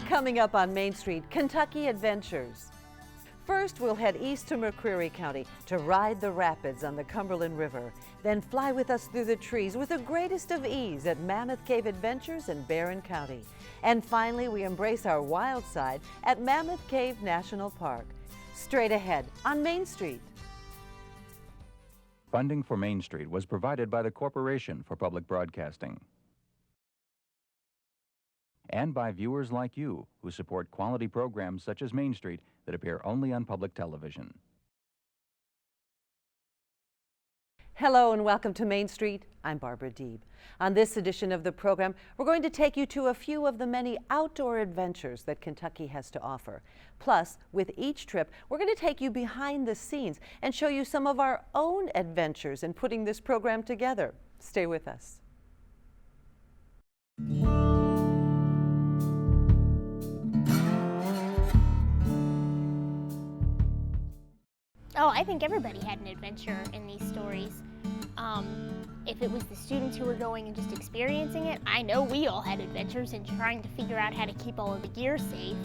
Coming up on Main Street, Kentucky Adventures. First, we'll head east to McCreary County to ride the rapids on the Cumberland River. Then fly with us through the trees with the greatest of ease at Mammoth Cave Adventures in Barren County. And finally, we embrace our wild side at Mammoth Cave National Park. Straight ahead on Main Street. Funding for Main Street was provided by the Corporation for Public Broadcasting and by viewers like you who support quality programs such as Main Street that appear only on public television. Hello and welcome to Main Street. I'm Barbara Deeb. On this edition of the program, we're going to take you to a few of the many outdoor adventures that Kentucky has to offer. Plus, with each trip, we're going to take you behind the scenes and show you some of our own adventures in putting this program together. Stay with us. Oh, I think everybody had an adventure in these stories. If it was the students who were going and just experiencing it, I know we all had adventures in trying to figure out how to keep all of the gear safe.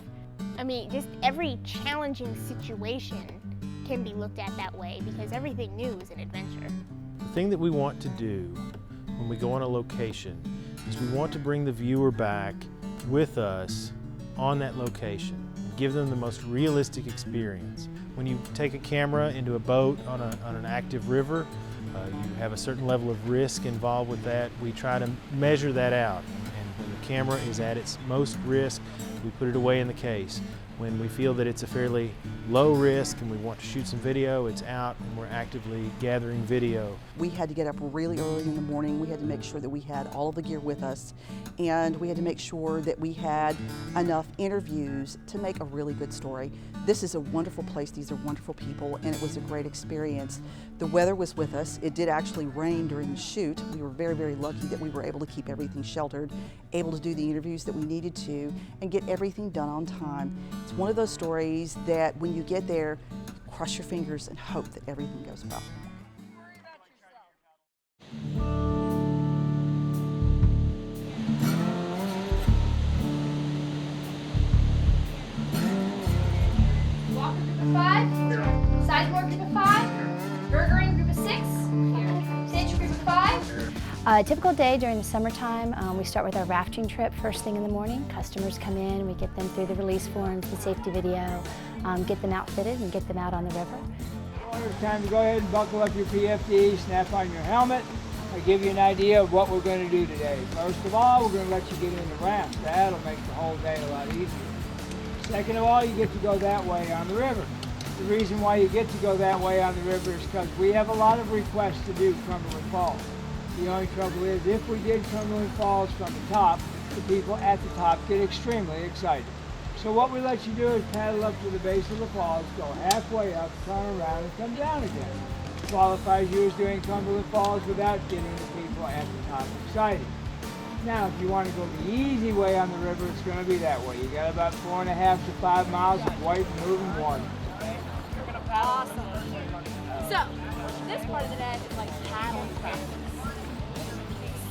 I mean, just every challenging situation can be looked at that way because everything new is an adventure. The thing that we want to do when we go on a location is we want to bring the viewer back with us on that location and give them the most realistic experience. When you take a camera into a boat on an active river, you have a certain level of risk involved with that. We try to measure that out, and when the camera is at its most risk, we put it away in the case. When we feel that it's a fairly low risk and we want to shoot some video, it's out and we're actively gathering video. We had to get up really early in the morning. We had to make sure that we had all of the gear with us, and we had to make sure that we had enough interviews to make a really good story. This is a wonderful place, these are wonderful people, and it was a great experience. The weather was with us. It did actually rain during the shoot. We were very, very lucky that we were able to keep everything sheltered, able to do the interviews that we needed to, and get everything done on time. It's one of those stories that when you get there, cross your fingers and hope that everything goes well. Walker group of 5, Sizemore group of 5, Bergering group of 6, Cinch group of 5. A typical day during the summertime, we start with our rafting trip first thing in the morning. Customers come in, we get them through the release forms, the safety video, get them outfitted and get them out on the river. It's time to go ahead and buckle up your PFD, snap on your helmet. I'll give you an idea of what we're going to do today. First of all, we're going to let you get in the raft. That'll make the whole day a lot easier. Second of all, you get to go that way on the river. The reason why you get to go that way on the river is because we have a lot of requests to do Cumberland Falls. The only trouble is, if we did Cumberland Falls from the top, the people at the top get extremely excited. So what we let you do is paddle up to the base of the falls, go halfway up, turn around, and come down again. It qualifies you as doing Cumberland Falls without getting the people at the top excited. Now, if you want to go the easy way on the river, it's going to be that way. You got about 4.5 to 5 miles of white moving water. Awesome. So, this part of the day is like paddle practice.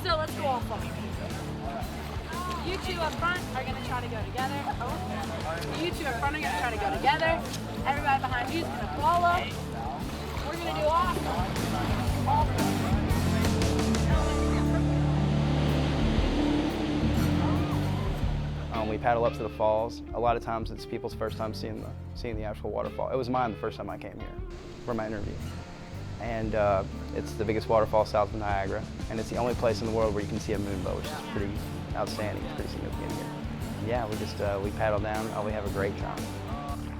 So let's go off on it. You two up front are going to try to go together. You two up front are going to try to go together. Everybody behind you is going to follow. We're going to do awesome. All we paddle up to the falls. A lot of times it's people's first time seeing the actual waterfall. It was mine the first time I came here for my interview. And it's the biggest waterfall south of Niagara, and it's the only place in the world where you can see a moonbow, which is pretty outstanding. It's pretty significant here. Yeah, we paddle down. We have a great time.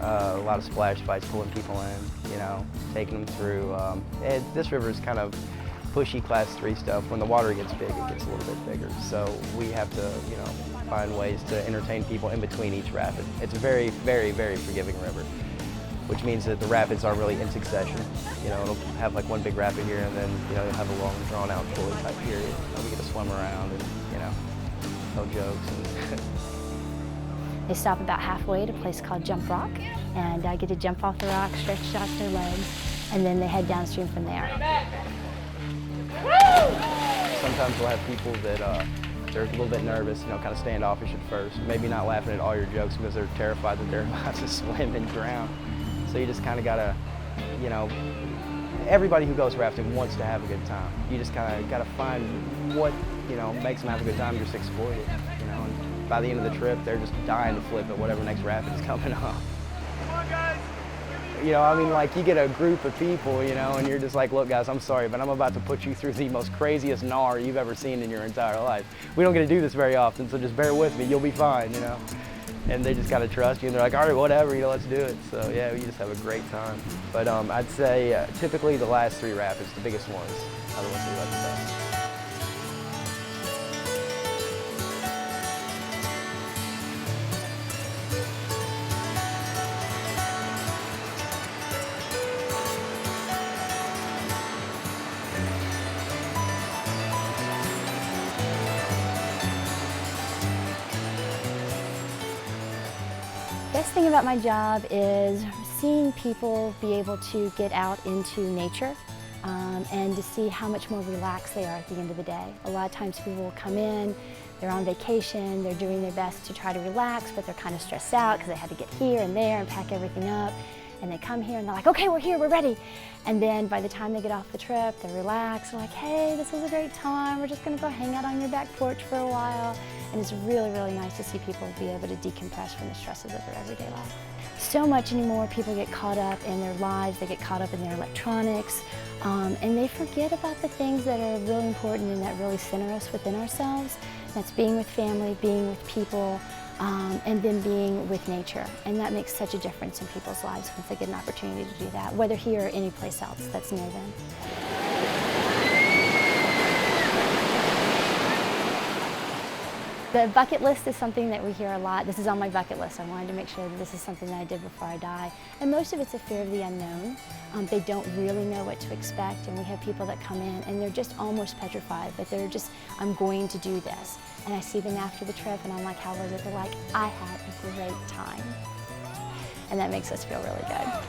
A lot of splash fights, pulling people in, you know, taking them through. This river is kind of pushy Class 3 stuff. When the water gets big, it gets a little bit bigger. So we have to, you know, find ways to entertain people in between each rapid. It's a very, very, very forgiving river, which means that the rapids aren't really in succession. You know, it'll have like one big rapid here, and then, you know, you'll have a long, drawn-out trolley type period. We get to swim around and, you know, tell jokes. And They stop about halfway at a place called Jump Rock, and I get to jump off the rock, stretch out their legs, and then they head downstream from there. Sometimes we'll have people that They're a little bit nervous, you know, kind of standoffish at first. Maybe not laughing at all your jokes because they're terrified that they're about to swim and drown. So you just kind of gotta, you know, everybody who goes rafting wants to have a good time. You just kind of gotta find what, you know, makes them have a good time, just exploit it, you know. And by the end of the trip, they're just dying to flip at whatever next rapid is coming up. Come on, guys. You know, I mean, like, you get a group of people, you know, and you're just like, look, guys, I'm sorry, but I'm about to put you through the most craziest gnar you've ever seen in your entire life. We don't get to do this very often, so just bear with me. You'll be fine, you know. And they just gotta trust you, and they're like, all right, whatever, you know, let's do it. So yeah, we just have a great time. But I'd say typically the last 3 rapids, the biggest ones, are the ones we like the best. Best thing about my job is seeing people be able to get out into nature and to see how much more relaxed they are at the end of the day. A lot of times people will come in, they're on vacation, they're doing their best to try to relax, but they're kind of stressed out because they had to get here and there and pack everything up. And they come here and they're like, okay, we're here, we're ready. And then by the time they get off the trip, they're relaxed, they're like, hey, this was a great time, we're just gonna go hang out on your back porch for a while. And it's really, really nice to see people be able to decompress from the stresses of their everyday life. So much anymore, people get caught up in their lives, they get caught up in their electronics, and they forget about the things that are really important and that really center us within ourselves. That's being with family, being with people, and then being with nature. And that makes such a difference in people's lives once they get an opportunity to do that, whether here or any place else that's near them. The bucket list is something that we hear a lot. This is on my bucket list. I wanted to make sure that this is something that I did before I die. And most of it's a fear of the unknown. They don't really know what to expect, and we have people that come in and they're just almost petrified, but they're just, I'm going to do this. And I see them after the trip and I'm like, how was it? They're like, I had a great time. And that makes us feel really good.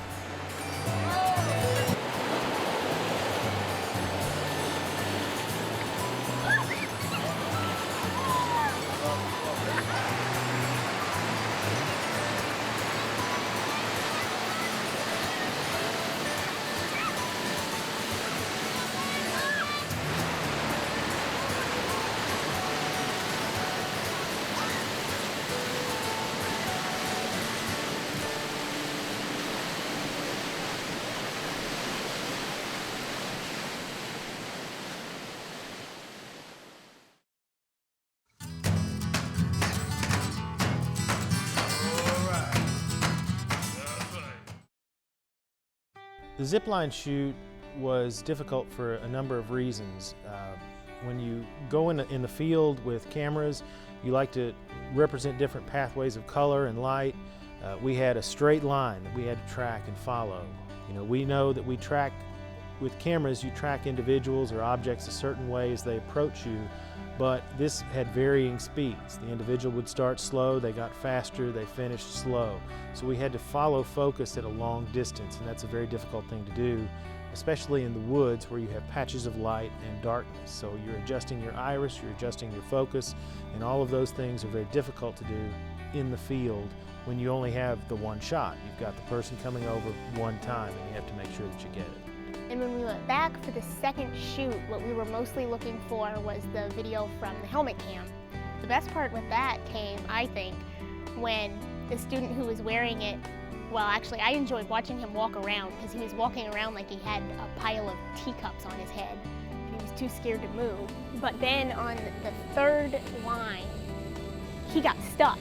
The zipline shoot was difficult for a number of reasons. When you go in the field with cameras, you like to represent different pathways of color and light. We had a straight line that we had to track and follow. You know, we know that we track, with cameras, you track individuals or objects a certain way as they approach you, but this had varying speeds. The individual would start slow, they got faster, they finished slow. So we had to follow focus at a long distance, and that's a very difficult thing to do, especially in the woods where you have patches of light and darkness. So you're adjusting your iris, you're adjusting your focus, and all of those things are very difficult to do in the field when you only have the one shot. You've got the person coming over one time, and you have to make sure that you get it. And when we went back for the second shoot, what we were mostly looking for was the video from the helmet cam. The best part with that came, I think, when the student who was wearing it, well, actually, I enjoyed watching him walk around because he was walking around like he had a pile of teacups on his head. He was too scared to move. But then on the third line, he got stuck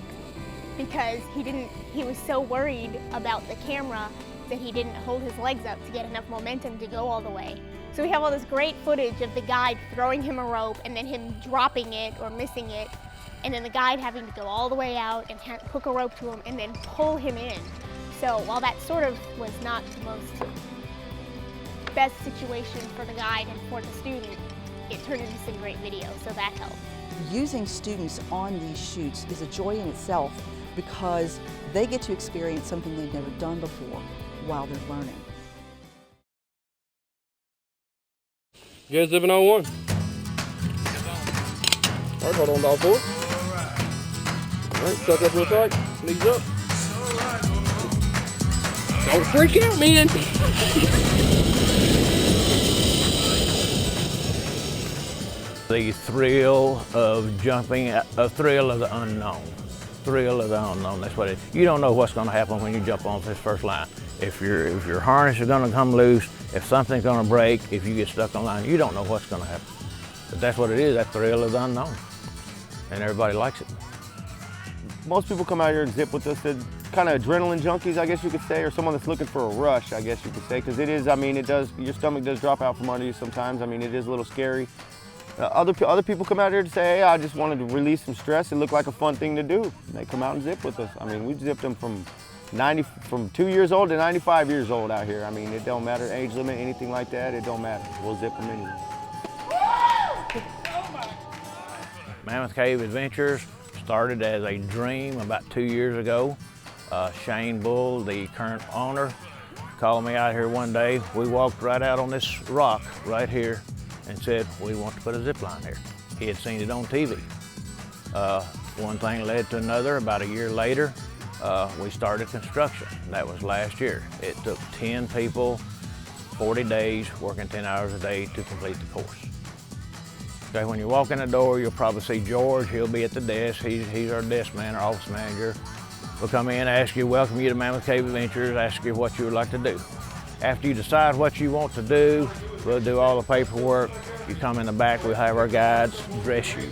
because he was so worried about the camera that he didn't hold his legs up to get enough momentum to go all the way. So we have all this great footage of the guide throwing him a rope and then him dropping it or missing it, and then the guide having to go all the way out and hook a rope to him and then pull him in. So while that sort of was not the most best situation for the guide and for the student, it turned into some great video, so that helped. Using students on these shoots is a joy in itself because they get to experience something they've never done before while they're learning. You guys living on one? All right, hold on to all four. All right, tuck up real tight, knees up. Don't freak out, man. The thrill of jumping, a thrill of the unknown. Thrill of the unknown, that's what it is. You don't know what's gonna happen when you jump on this first line. If your harness is gonna come loose, if something's gonna break, if you get stuck on line, you don't know what's gonna happen. But that's what it is, that thrill of the unknown. And everybody likes it. Most people come out here and zip with us. They're kind of adrenaline junkies, I guess you could say, or someone that's looking for a rush, I guess you could say, because it is, I mean, it does, your stomach does drop out from under you sometimes. I mean, it is a little scary. Other people come out here to say, hey, I just wanted to release some stress. It looked like a fun thing to do. And they come out and zip with us. I mean, we zipped them from 2 years old to 95 years old out here. I mean, it don't matter, age limit, anything like that, it don't matter. We'll zip them anyway. Mammoth Cave Adventures started as a dream about 2 years ago. Shane Bull, the current owner, called me out here one day. We walked right out on this rock right here and said, we want to put a zip line here. He had seen it on TV. One thing led to another. About a year later, we started construction. That was last year. It took 10 people, 40 days, working 10 hours a day to complete the course. Okay, when you walk in the door, you'll probably see George. He'll be at the desk. He's our desk man, our office manager. We'll come in, ask you, welcome you to Mammoth Cave Adventures, ask you what you would like to do. After you decide what you want to do, we'll do all the paperwork. You come in the back, we'll have our guides dress you.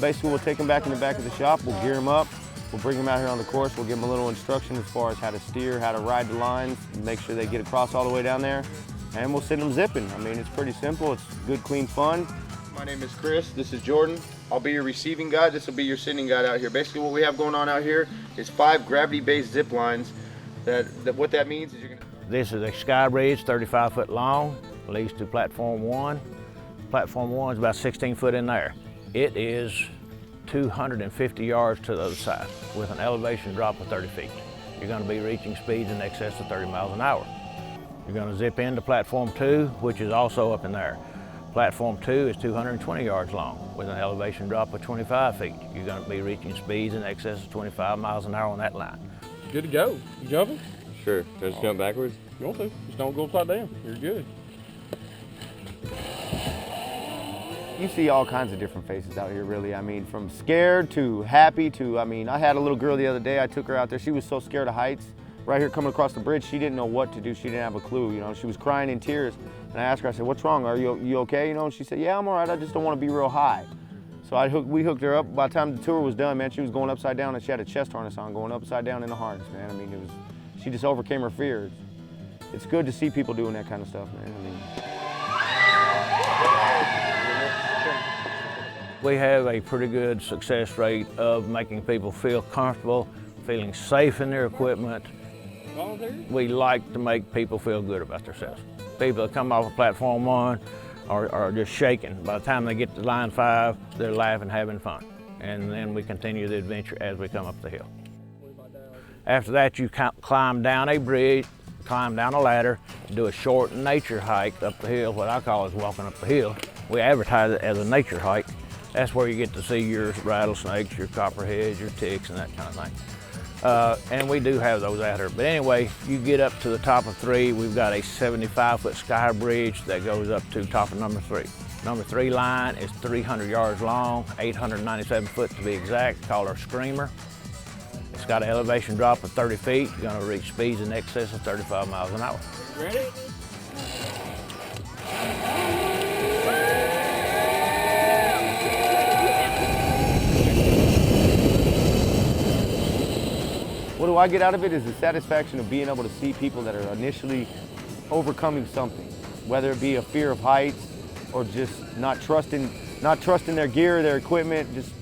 Basically, we'll take them back in the back of the shop, we'll gear them up, we'll bring them out here on the course, we'll give them a little instruction as far as how to steer, how to ride the lines, make sure they get across all the way down there, and we'll send them zipping. I mean, it's pretty simple, it's good, clean fun. My name is Chris, this is Jordan. I'll be your receiving guide, this will be your sending guide out here. Basically what we have going on out here is 5 gravity-based zip lines. What that means is you're gonna... This is a sky bridge, 35 foot long, leads to platform 1. Platform 1 is about 16 foot in there. It is 250 yards to the other side with an elevation drop of 30 feet. You're going to be reaching speeds in excess of 30 miles an hour. You're going to zip into platform 2, which is also up in there. Platform 2 is 220 yards long with an elevation drop of 25 feet. You're going to be reaching speeds in excess of 25 miles an hour on that line. Good to go. You jumping? Sure. Just jump backwards? You want to. Just don't go upside down. You're good. You see all kinds of different faces out here, really. I mean, from scared to happy to, I mean, I had a little girl the other day, I took her out there, she was so scared of heights. Right here coming across the bridge, she didn't know what to do, she didn't have a clue, you know, she was crying in tears. And I asked her, I said, what's wrong, are you okay, you know? And she said, yeah, I'm all right, I just don't want to be real high. So we hooked her up. By the time the tour was done, man, she was going upside down and she had a chest harness on, going upside down in the harness, man. I mean, she just overcame her fear. It's good to see people doing that kind of stuff, man. I mean, we have a pretty good success rate of making people feel comfortable, feeling safe in their equipment. We like to make people feel good about themselves. People that come off of platform 1 are just shaking. By the time they get to line 5, they're laughing, having fun. And then we continue the adventure as we come up the hill. After that, you climb down a bridge, climb down a ladder, do a short nature hike up the hill. What I call is walking up the hill. We advertise it as a nature hike. That's where you get to see your rattlesnakes, your copperheads, your ticks, and that kind of thing. And we do have those out here. But anyway, you get up to the top of 3. We've got a 75-foot sky bridge that goes up to top of number 3. Number 3 line is 300 yards long, 897 foot to be exact, called our Screamer. It's got an elevation drop of 30 feet. You're going to reach speeds in excess of 35 miles an hour. Ready? what do I get out of it is the satisfaction of being able to see people that are initially overcoming something, whether it be a fear of heights or just not trusting their gear, their equipment. Just,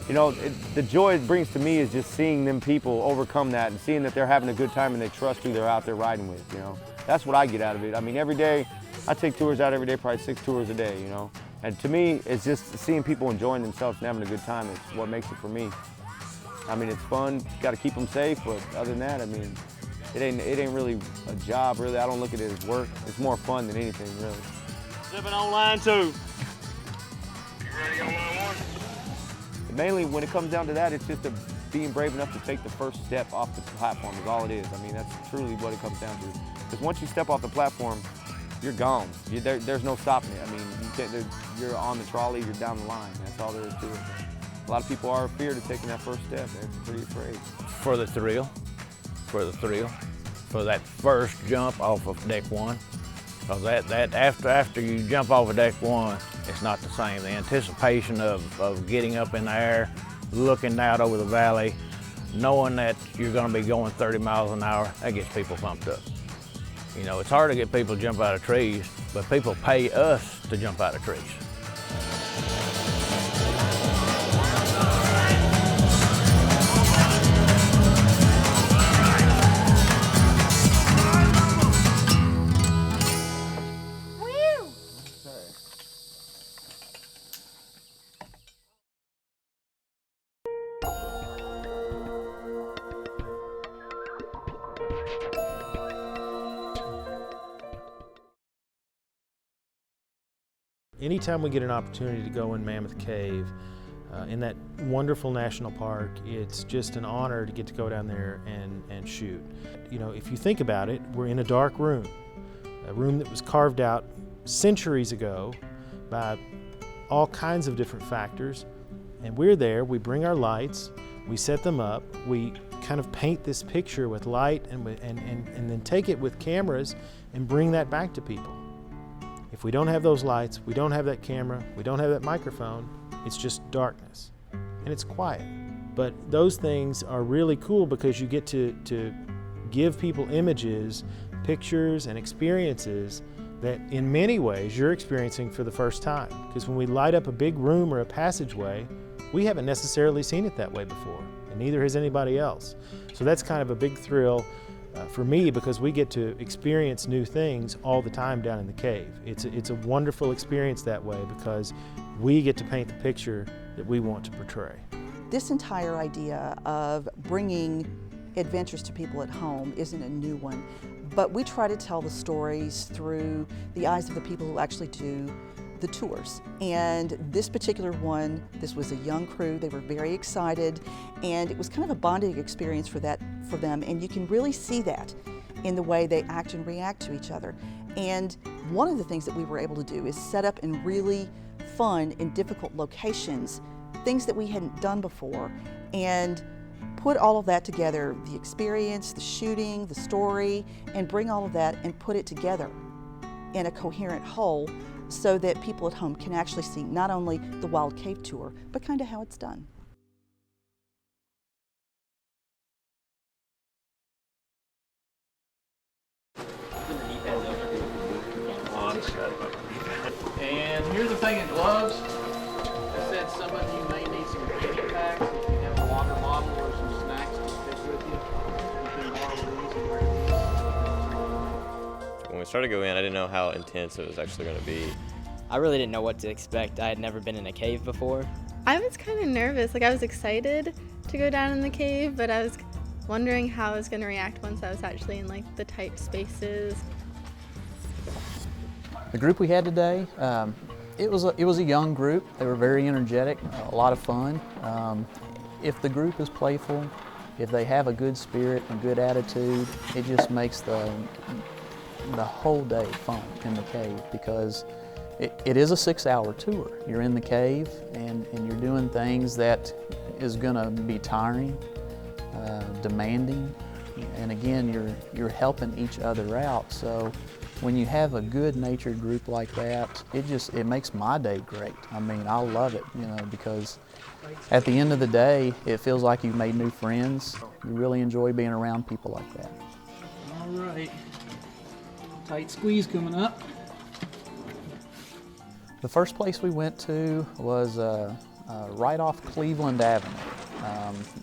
you know, the joy it brings to me is just seeing them people overcome that and seeing that they're having a good time and they trust who they're out there riding with, you know. That's what I get out of it. I mean, every day, I take tours out every day, probably 6 tours a day, you know. And to me, it's just seeing people enjoying themselves and having a good time. It's what makes it for me. I mean, it's fun, got to keep them safe, but other than that, I mean, it ain't really a job, really. I don't look at it as work. It's more fun than anything, really. Zipping on line 2. You ready on line 1? mainly when it comes down to that, it's just being brave enough to take the first step off the platform is all it is. I mean, that's truly what it comes down to. Because once you step off the platform, you're gone. There's no stopping it. I mean, you're on the trolley, you're down the line. That's all there is to it. A lot of people are afraid of taking that first step. They're pretty afraid. For the thrill, for that first jump off of deck one. Because after you jump off of deck one, it's not the same. The anticipation of getting up in the air, looking out over the valley, knowing that you're going to be going 30 miles an hour, that gets people pumped up. You know, it's hard to get people to jump out of trees, but people pay us to jump out of trees. Anytime we get an opportunity to go in Mammoth Cave, in that wonderful national park, it's just an honor to get to go down there and shoot. You know, if you think about it, we're in a dark room, a room that was carved out centuries ago by all kinds of different factors, and we're there, we bring our lights, we set them up, we kind of paint this picture with light and then take it with cameras and bring that back to people. If we don't have those lights, we don't have that camera, we don't have that microphone, it's just darkness and it's quiet. But those things are really cool because you get to give people images, pictures, and experiences that in many ways you're experiencing for the first time. Because when we light up a big room or a passageway, we haven't necessarily seen it that way before, and neither has anybody else. So that's kind of a big thrill for me, because we get to experience new things all the time down in the cave. It's a wonderful experience that way because we get to paint the picture that we want to portray. This entire idea of bringing adventures to people at home isn't a new one, but we try to tell the stories through the eyes of the people who actually do the tours. And this particular one, this was a young crew. They were very excited, and it was kind of a bonding experience for them, and you can really see that in the way they act and react to each other. And one of the things that we were able to do is set up in really fun and difficult locations, things that we hadn't done before, and put all of that together, the experience, the shooting, the story, and bring all of that and put it together in a coherent whole so that people at home can actually see not only the Wild Cave Tour, but kind of how it's done. And here's the thing in gloves. I said some of you may need some candy packs. If you have a water bottle or some snacks to take with you, you can borrow these and wear these. When we started going in, I didn't know how intense it was actually going to be. I really didn't know what to expect. I had never been in a cave before. I was kind of nervous. I was excited to go down in the cave, but I was wondering how I was going to react once I was actually in the tight spaces. The group we had today, it was a young group. They were very energetic, a lot of fun. If the group is playful, if they have a good spirit and good attitude, it just makes the whole day fun in the cave, because it is a 6-hour tour. You're in the cave and you're doing things that is gonna be tiring, demanding, and again, you're helping each other out. So when you have a good-natured group like that, it makes my day great. I mean, I love it, because at the end of the day, it feels like you've made new friends. You really enjoy being around people like that. All right, tight squeeze coming up. The first place we went to was right off Cleveland Avenue.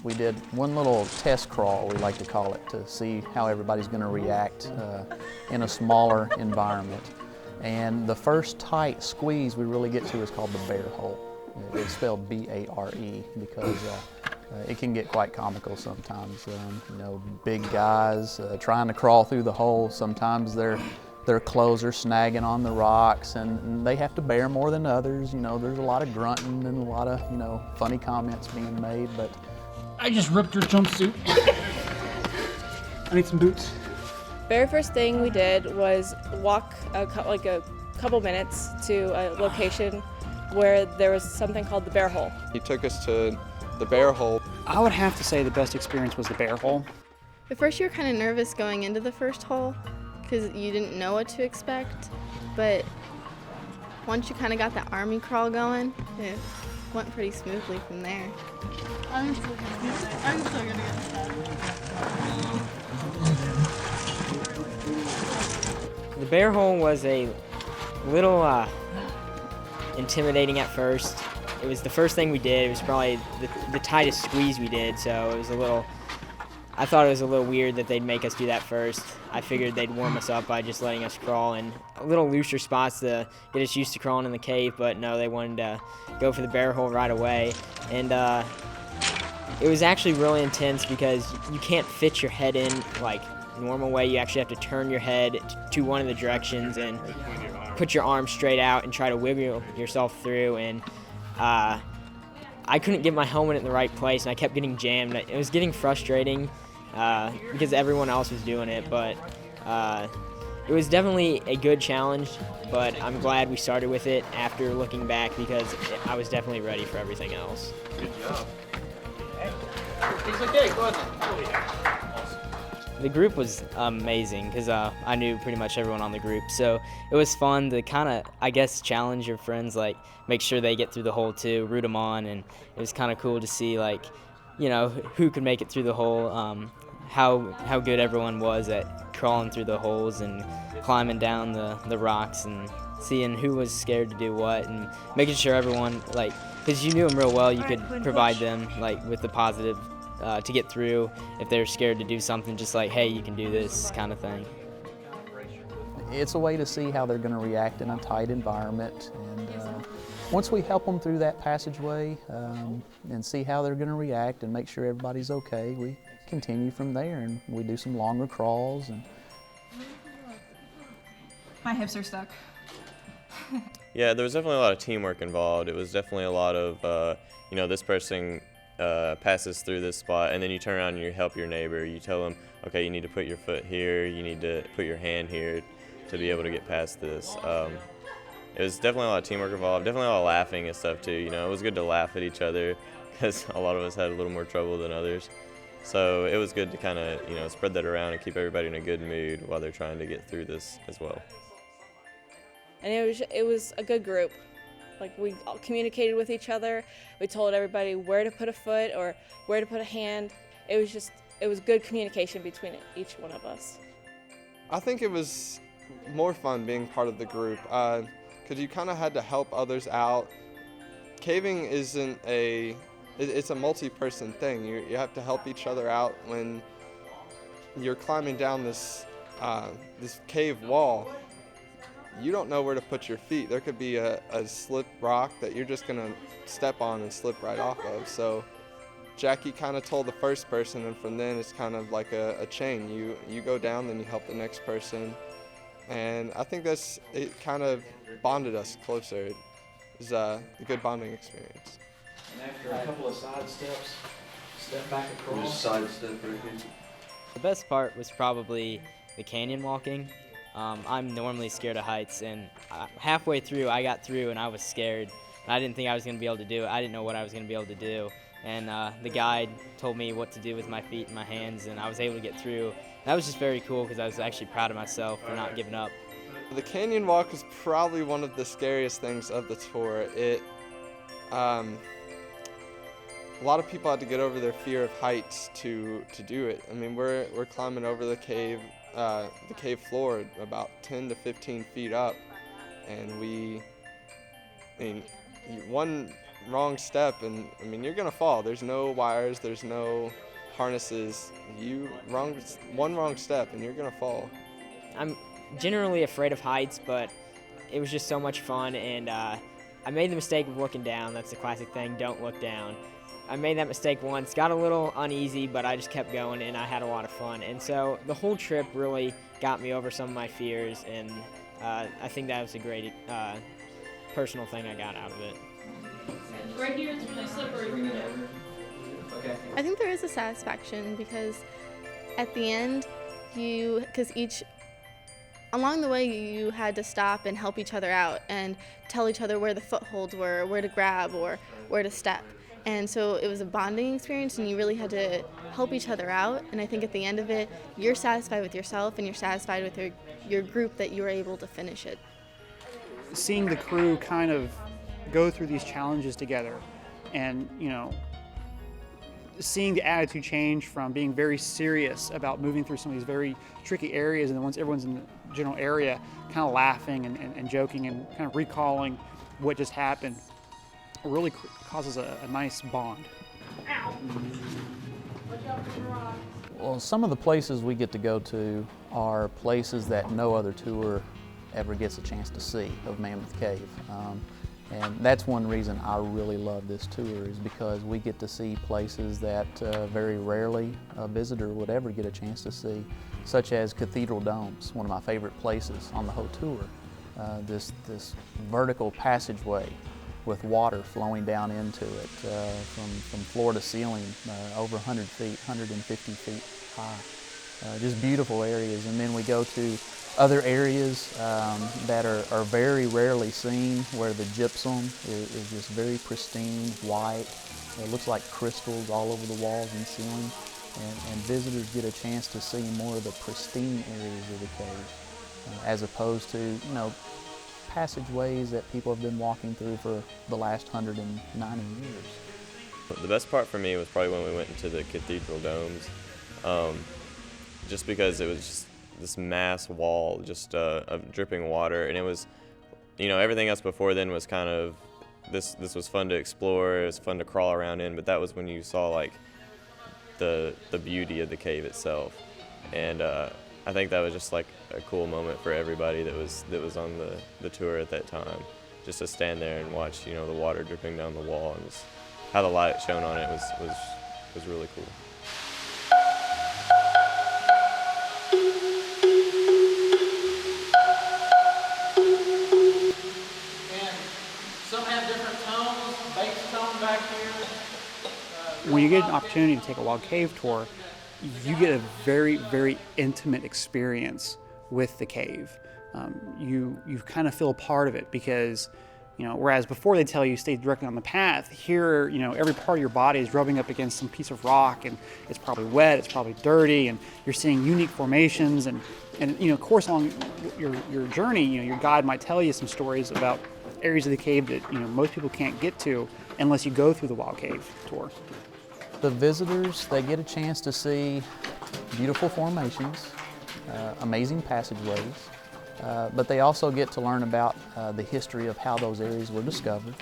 We did one little test crawl, we like to call it, to see how everybody's going to react in a smaller environment. And the first tight squeeze we really get to is called the bear hole. It's spelled B-A-R-E because it can get quite comical sometimes. Big guys trying to crawl through the hole. Sometimes they're their clothes are snagging on the rocks, and they have to bear more than others. You know, there's a lot of grunting and a lot of, you know, funny comments being made, but I just ripped your jumpsuit. I need some boots. Very first thing we did was walk a couple minutes to a location where there was something called the bear hole. He took us to the bear hole. I would have to say the best experience was the bear hole. At first you were kind of nervous going into the first hole because you didn't know what to expect, but once you kind of got that army crawl going, it went pretty smoothly from there. I'm still gonna get started. The bear hole was a little intimidating at first. It was the first thing we did. It was probably the tightest squeeze we did, so it was I thought it was a little weird that they'd make us do that first. I figured they'd warm us up by just letting us crawl in a little looser spots to get us used to crawling in the cave, but no, they wanted to go for the bear hole right away. And it was actually really intense because you can't fit your head in like normal way. You actually have to turn your head to one of the directions and put your arms straight out and try to wiggle yourself through. And I couldn't get my helmet in the right place, and I kept getting jammed. It was getting frustrating because everyone else was doing it, but it was definitely a good challenge, but I'm glad we started with it after looking back because I was definitely ready for everything else. Good job. Piece of cake, wasn't it? The group was amazing because I knew pretty much everyone on the group, so it was fun to kind of, I guess, challenge your friends, like make sure they get through the hole too, root them on, and it was kind of cool to see, like, you know, who could make it through the hole, how good everyone was at crawling through the holes and climbing down the rocks and seeing who was scared to do what and making sure everyone, like, because you knew them real well, you could provide them like with the positive to get through if they're scared to do something, just like, hey, you can do this kind of thing. It's a way to see how they're going to react in a tight environment, and once we help them through that passageway and see how they're going to react and make sure everybody's okay, we continue from there and we do some longer crawls. And my hips are stuck. Yeah, there was definitely a lot of teamwork involved. It was definitely a lot of, you know, this person passes through this spot, and then you turn around and you help your neighbor. You tell them, okay, you need to put your foot here, you need to put your hand here to be able to get past this. It was definitely a lot of teamwork involved, definitely a lot of laughing and stuff too. You know, it was good to laugh at each other because a lot of us had a little more trouble than others. So it was good to kind of, you know, spread that around and keep everybody in a good mood while they're trying to get through this as well. And it was a good group. Like, we all communicated with each other. We told everybody where to put a foot or where to put a hand. It was good communication between each one of us. I think it was more fun being part of the group because you kind of had to help others out. Caving isn't it's a multi-person thing. You have to help each other out when you're climbing down this cave wall. You don't know where to put your feet. There could be a slip rock that you're just gonna step on and slip right off of. So Jackie kind of told the first person, and from then it's kind of like a chain. You go down, then you help the next person. And I think it kind of bonded us closer. It was a good bonding experience. And after a couple of side steps, step back across. Just side step right here. The best part was probably the canyon walking. I'm normally scared of heights, and halfway through I got through and I was scared. I didn't think I was going to be able to do it. I didn't know what I was going to be able to do. And the guide told me what to do with my feet and my hands, and I was able to get through. That was just very cool because I was actually proud of myself for not giving up. The canyon walk is probably one of the scariest things of the tour. A lot of people had to get over their fear of heights to do it. I mean, we're climbing over the cave floor about 10 to 15 feet up, and one wrong step and you're gonna fall. There's no wires, there's no harnesses. One wrong step and you're gonna fall. I'm generally afraid of heights, but it was just so much fun, and I made the mistake of looking down. That's the classic thing, don't look down. I made that mistake once, got a little uneasy, but I just kept going and I had a lot of fun. And so the whole trip really got me over some of my fears, and I think that was a great personal thing I got out of it. Right here, it's really slippery. Okay. I think there is a satisfaction because at the end, along the way you had to stop and help each other out and tell each other where the footholds were, where to grab or where to step. And so it was a bonding experience, and you really had to help each other out. And I think at the end of it, you're satisfied with yourself and you're satisfied with your group that you were able to finish it. Seeing the crew kind of go through these challenges together, and seeing the attitude change from being very serious about moving through some of these very tricky areas, and then once everyone's in the general area, kind of laughing and joking and kind of recalling what just happened, really causes a nice bond. Well, some of the places we get to go to are places that no other tour ever gets a chance to see of Mammoth Cave. And that's one reason I really love this tour, is because we get to see places that very rarely a visitor would ever get a chance to see, such as Cathedral Domes, one of my favorite places on the whole tour. This vertical passageway with water flowing down into it from floor to ceiling, over 100 feet, 150 feet high. Just beautiful areas. And then we go to other areas that are very rarely seen, where the gypsum is just very pristine, white. It looks like crystals all over the walls and ceiling. And visitors get a chance to see more of the pristine areas of the cave, as opposed to, passageways that people have been walking through for the last 190 years. The best part for me was probably when we went into the Cathedral Domes, just because it was just this mass wall just of dripping water, and it was, everything else before then was kind of, this was fun to explore, it was fun to crawl around in, but that was when you saw like the beauty of the cave itself. And I think that was just like a cool moment for everybody that was on the tour at that time, just to stand there and watch the water dripping down the wall, and just how the light shone on it was really cool. And some have different tones, bass tone back here. When you get an opportunity to take a wild cave tour, you get a very, very intimate experience with the cave. You kind of feel a part of it, because, whereas before they tell you stay directly on the path, here, every part of your body is rubbing up against some piece of rock, and it's probably wet, it's probably dirty, and you're seeing unique formations, and of course along your journey, your guide might tell you some stories about areas of the cave that, most people can't get to unless you go through the wild cave tour. The visitors, they get a chance to see beautiful formations, amazing passageways, but they also get to learn about the history of how those areas were discovered,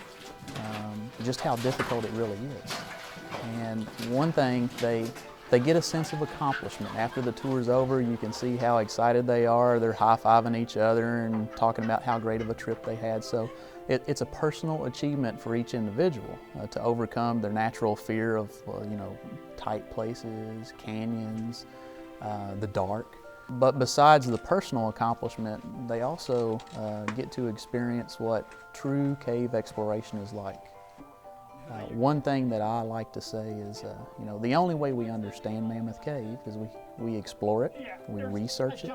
just how difficult it really is. And one thing, they get a sense of accomplishment. After the tour's over, you can see how excited they are. They're high-fiving each other and talking about how great of a trip they had. So it's a personal achievement for each individual to overcome their natural fear of, tight places, canyons, the dark. But besides the personal accomplishment, they also get to experience what true cave exploration is like. One thing that I like to say is, the only way we understand Mammoth Cave is we explore it, we research it,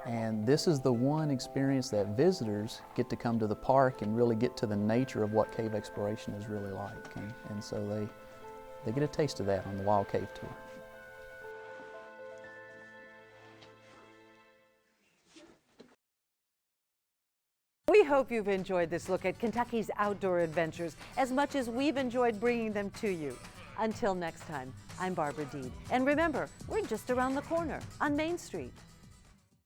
and this is the one experience that visitors get to come to the park and really get to the nature of what cave exploration is really like. And so they get a taste of that on the Wild Cave Tour. We hope you've enjoyed this look at Kentucky's outdoor adventures as much as we've enjoyed bringing them to you. Until next time, I'm Barbara Deed. And remember, we're just around the corner on Main Street.